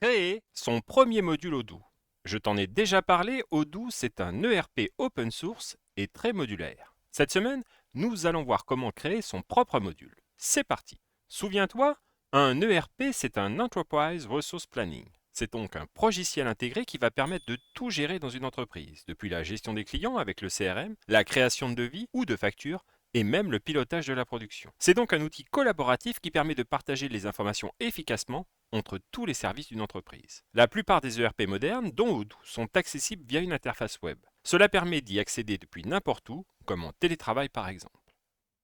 Créer son premier module Odoo. Je t'en ai déjà parlé, Odoo c'est un ERP open source et très modulaire. Cette semaine, nous allons voir comment créer son propre module. C'est parti. Souviens-toi, un ERP c'est un Enterprise Resource Planning. C'est donc un logiciel intégré qui va permettre de tout gérer dans une entreprise, depuis la gestion des clients avec le CRM, la création de devis ou de factures, et même le pilotage de la production. C'est donc un outil collaboratif qui permet de partager les informations efficacement entre tous les services d'une entreprise. La plupart des ERP modernes, dont Odoo, sont accessibles via une interface web. Cela permet d'y accéder depuis n'importe où, comme en télétravail par exemple.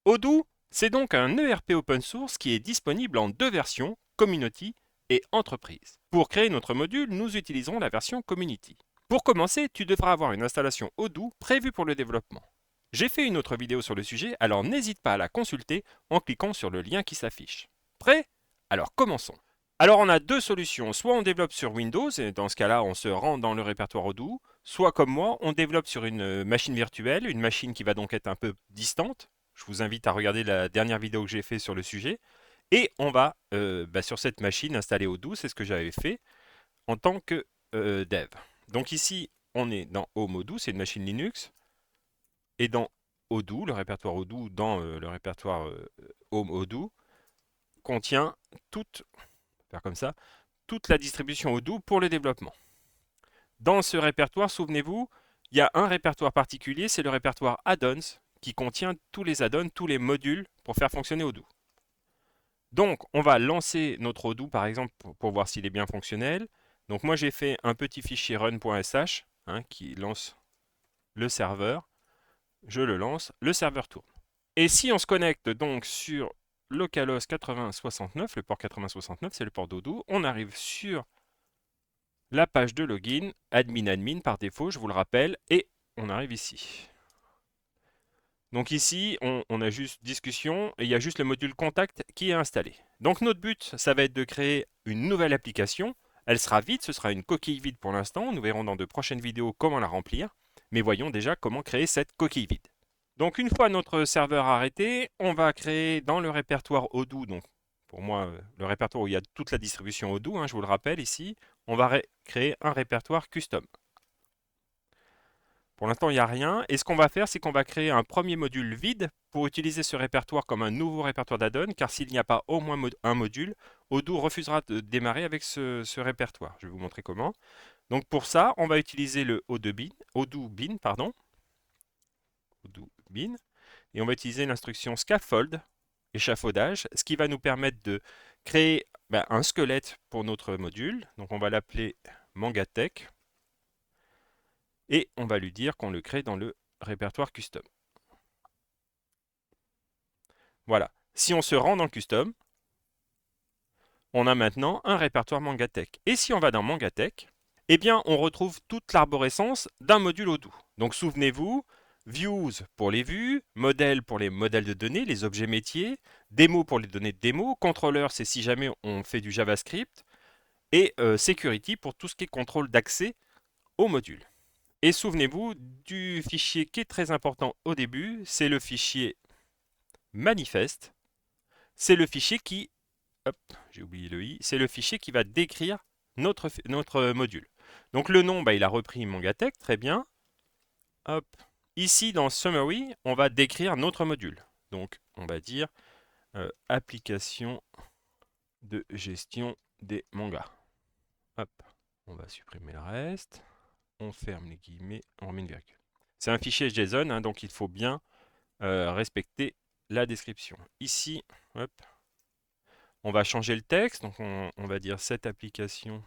Odoo, c'est donc un ERP open source qui est disponible en deux versions, Community et Entreprise. Pour créer notre module, nous utiliserons la version Community. Pour commencer, tu devras avoir une installation Odoo prévue pour le développement. J'ai fait une autre vidéo sur le sujet, alors n'hésite pas à la consulter en cliquant sur le lien qui s'affiche. Prêt? Alors commençons. Alors on a deux solutions, soit on développe sur Windows, et dans ce cas-là on se rend dans le répertoire Odoo, soit comme moi, on développe sur une machine virtuelle, une machine qui va donc être un peu distante. Je vous invite à regarder la dernière vidéo que j'ai fait sur le sujet. Et on va sur cette machine installer Odoo, c'est ce que j'avais fait en tant que dev. Donc ici, on est dans Home Odoo, c'est une machine Linux. Et dans Odoo, le répertoire Odoo, dans le répertoire Home Odoo, contient faire comme ça, toute la distribution Odoo pour le développement. Dans ce répertoire, souvenez-vous, il y a un répertoire particulier, c'est le répertoire Add-ons, qui contient tous les add-ons, tous les modules pour faire fonctionner Odoo. Donc, on va lancer notre Odoo, par exemple, pour voir s'il est bien fonctionnel. Donc, moi, j'ai fait un petit fichier run.sh qui lance le serveur. Je le lance, le serveur tourne. Et si on se connecte donc sur localhost 8069, le port 8069, c'est le port d'Odoo, on arrive sur la page de login, admin par défaut, je vous le rappelle, et on arrive ici. Donc ici, on a juste discussion et il y a juste le module contact qui est installé. Donc notre but, ça va être de créer une nouvelle application. Elle sera vide, ce sera une coquille vide pour l'instant. Nous verrons dans de prochaines vidéos comment la remplir. Mais voyons déjà comment créer cette coquille vide. Donc une fois notre serveur arrêté, on va créer dans le répertoire Odoo, donc pour moi le répertoire où il y a toute la distribution Odoo, je vous le rappelle ici, on va créer un répertoire custom. Pour l'instant, il n'y a rien. Et ce qu'on va faire, c'est qu'on va créer un premier module vide pour utiliser ce répertoire comme un nouveau répertoire d'add-on, car s'il n'y a pas au moins un module, Odoo refusera de démarrer avec ce répertoire. Je vais vous montrer comment. Donc pour ça, on va utiliser le Odoo bin, et on va utiliser l'instruction scaffold, échafaudage, ce qui va nous permettre de créer un squelette pour notre module. Donc on va l'appeler MangaTech. Et on va lui dire qu'on le crée dans le répertoire custom. Voilà. Si on se rend dans custom, on a maintenant un répertoire MangaTech. Et si on va dans MangaTech, eh bien, on retrouve toute l'arborescence d'un module Odoo. Donc souvenez-vous, Views pour les vues, Modèles pour les modèles de données, les objets métiers, Démo pour les données de démo, Contrôleur c'est si jamais on fait du JavaScript, et Security pour tout ce qui est contrôle d'accès au module. Et souvenez-vous du fichier qui est très important au début, c'est le fichier manifeste. C'est le fichier qui, hop, j'ai oublié le i, c'est le fichier qui va décrire notre module. Donc le nom, il a repris MangaTech, très bien. Hop. Ici, dans Summary, on va décrire notre module. Donc on va dire application de gestion des mangas. Hop. On va supprimer le reste. On ferme les guillemets, on remet une virgule. C'est un fichier JSON, donc il faut bien respecter la description. Ici, hop, on va changer le texte. Donc on va dire cette application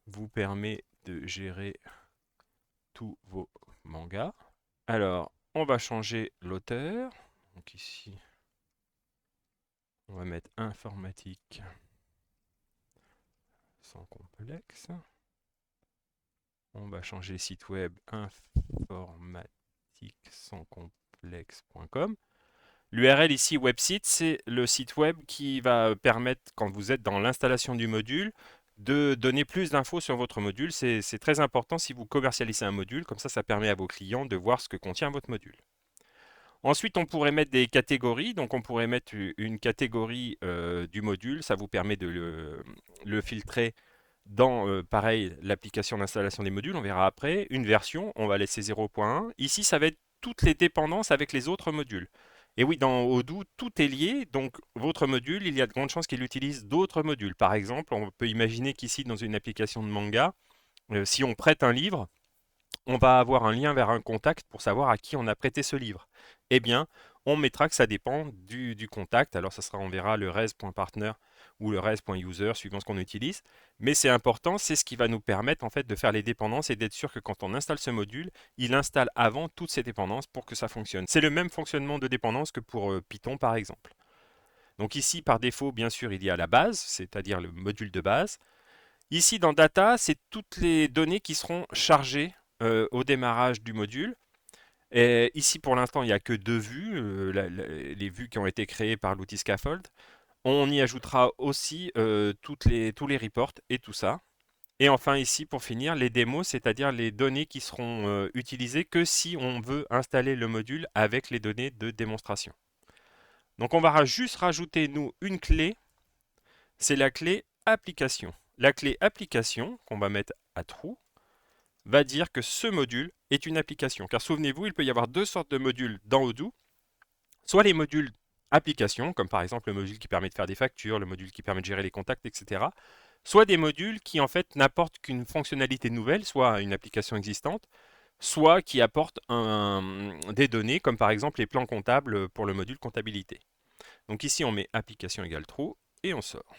vous permet de gérer tous vos mangas. Alors, on va changer l'auteur. Donc ici, on va mettre informatique sans complexe. On va changer site web informatique sans complexe.com. L'URL ici, website, c'est le site web qui va permettre, quand vous êtes dans l'installation du module, de donner plus d'infos sur votre module. C'est très important si vous commercialisez un module, comme ça permet à vos clients de voir ce que contient votre module. Ensuite, on pourrait mettre des catégories. Donc, on pourrait mettre une catégorie du module. Ça vous permet de le filtrer dans, pareil, l'application d'installation des modules, on verra après, une version, on va laisser 0.1. Ici, ça va être toutes les dépendances avec les autres modules. Et oui, dans Odoo, tout est lié, donc votre module, il y a de grandes chances qu'il utilise d'autres modules. Par exemple, on peut imaginer qu'ici, dans une application de manga, si on prête un livre, on va avoir un lien vers un contact pour savoir à qui on a prêté ce livre. Eh bien, on mettra que ça dépend du contact. Alors, ça sera, on verra le res.partner ou le res.user, suivant ce qu'on utilise. Mais c'est important, c'est ce qui va nous permettre en fait de faire les dépendances et d'être sûr que quand on installe ce module, il installe avant toutes ces dépendances pour que ça fonctionne. C'est le même fonctionnement de dépendance que pour Python par exemple. Donc ici, par défaut, bien sûr, il y a la base, c'est-à-dire le module de base. Ici, dans Data, c'est toutes les données qui seront chargées au démarrage du module. Et ici, pour l'instant, il n'y a que 2 vues, les vues qui ont été créées par l'outil Scaffold. On y ajoutera aussi tous les reports et tout ça. Et enfin ici, pour finir, les démos, c'est-à-dire les données qui seront utilisées que si on veut installer le module avec les données de démonstration. Donc on va juste rajouter, nous, une clé, c'est la clé application. La clé application, qu'on va mettre à true, va dire que ce module est une application. Car souvenez-vous, il peut y avoir 2 sortes de modules dans Odoo. Soit les modules application, comme par exemple le module qui permet de faire des factures, le module qui permet de gérer les contacts, etc. Soit des modules qui en fait n'apportent qu'une fonctionnalité nouvelle, soit une application existante, soit qui apportent des données, comme par exemple les plans comptables pour le module comptabilité. Donc ici on met application égale true et on sort.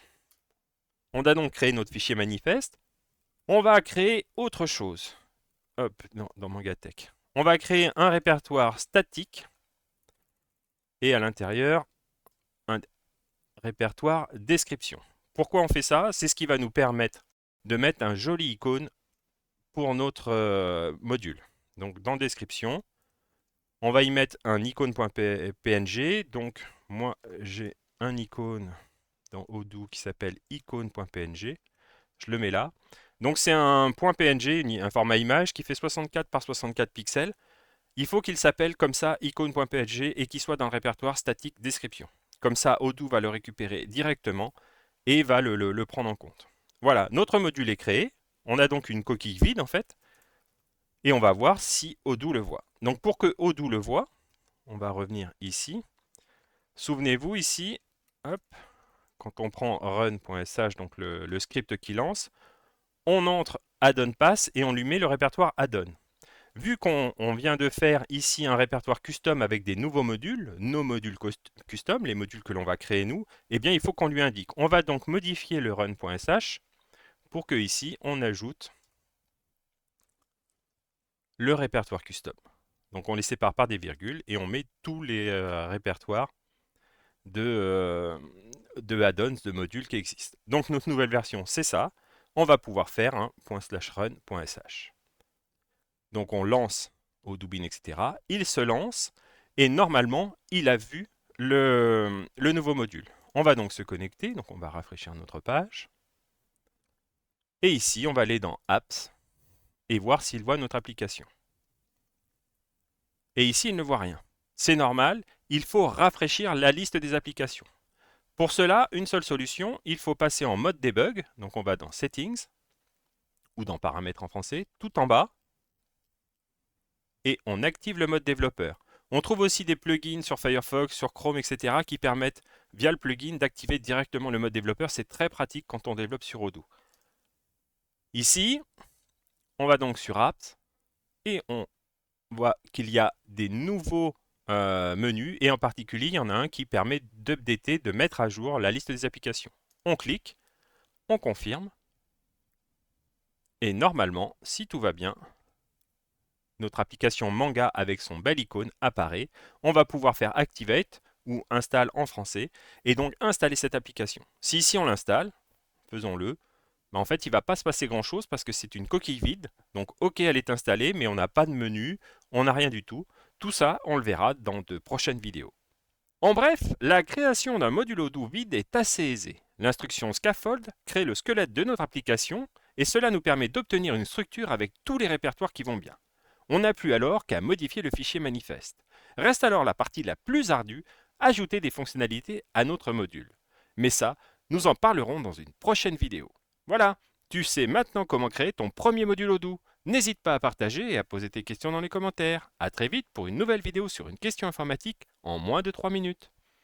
On a donc créé notre fichier manifeste. On va créer autre chose. Hop, non, dans MangaTech. On va créer un répertoire statique et à l'intérieur, un répertoire description. Pourquoi on fait ça? C'est ce qui va nous permettre de mettre un joli icône pour notre module. Donc dans description, on va y mettre un icône.png. Donc moi j'ai un icône dans Odoo qui s'appelle icône.png. Je le mets là. Donc c'est un .png, un format image qui fait 64 par 64 pixels. Il faut qu'il s'appelle comme ça icône.png et qu'il soit dans le répertoire statique description. Comme ça, Odoo va le récupérer directement et va le prendre en compte. Voilà, notre module est créé. On a donc une coquille vide en fait. Et on va voir si Odoo le voit. Donc pour que Odoo le voit, on va revenir ici. Souvenez-vous ici, hop, quand on prend run.sh, donc le script qui lance, on entre add-on pass et on lui met le répertoire add-on. Vu qu'on vient de faire ici un répertoire custom avec des nouveaux modules, nos modules custom, les modules que l'on va créer nous, eh bien il faut qu'on lui indique. On va donc modifier le run.sh pour que ici on ajoute le répertoire custom. Donc on les sépare par des virgules et on met tous les répertoires de add-ons, de modules qui existent. Donc notre nouvelle version, c'est ça. On va pouvoir faire un ./run.sh. Donc on lance Odoo-Bin, etc. Il se lance et normalement, il a vu le nouveau module. On va donc se connecter, donc on va rafraîchir notre page. Et ici, on va aller dans Apps et voir s'il voit notre application. Et ici, il ne voit rien. C'est normal, il faut rafraîchir la liste des applications. Pour cela, une seule solution, il faut passer en mode debug. Donc on va dans Settings, ou dans Paramètres en français, tout en bas, et on active le mode développeur. On trouve aussi des plugins sur Firefox, sur Chrome, etc. qui permettent, via le plugin, d'activer directement le mode développeur. C'est très pratique quand on développe sur Odoo. Ici, on va donc sur Apps, et on voit qu'il y a des nouveaux menus, et en particulier, il y en a un qui permet d'updater, de mettre à jour la liste des applications. On clique, on confirme, et normalement, si tout va bien, notre application Manga avec son bel icône apparaît. On va pouvoir faire Activate ou Installe en français et donc installer cette application. Si ici on l'installe, faisons-le, mais en fait il ne va pas se passer grand chose parce que c'est une coquille vide. Donc ok, elle est installée, mais on n'a pas de menu, on n'a rien du tout. Tout ça, on le verra dans de prochaines vidéos. En bref, la création d'un module Odoo vide est assez aisée. L'instruction scaffold crée le squelette de notre application et cela nous permet d'obtenir une structure avec tous les répertoires qui vont bien. On n'a plus alors qu'à modifier le fichier manifeste. Reste alors la partie la plus ardue, ajouter des fonctionnalités à notre module. Mais ça, nous en parlerons dans une prochaine vidéo. Voilà, Tu sais maintenant comment créer ton premier module Odoo. N'hésite pas à partager et à poser tes questions dans les commentaires. À très vite pour une nouvelle vidéo sur une question informatique en moins de 3 minutes.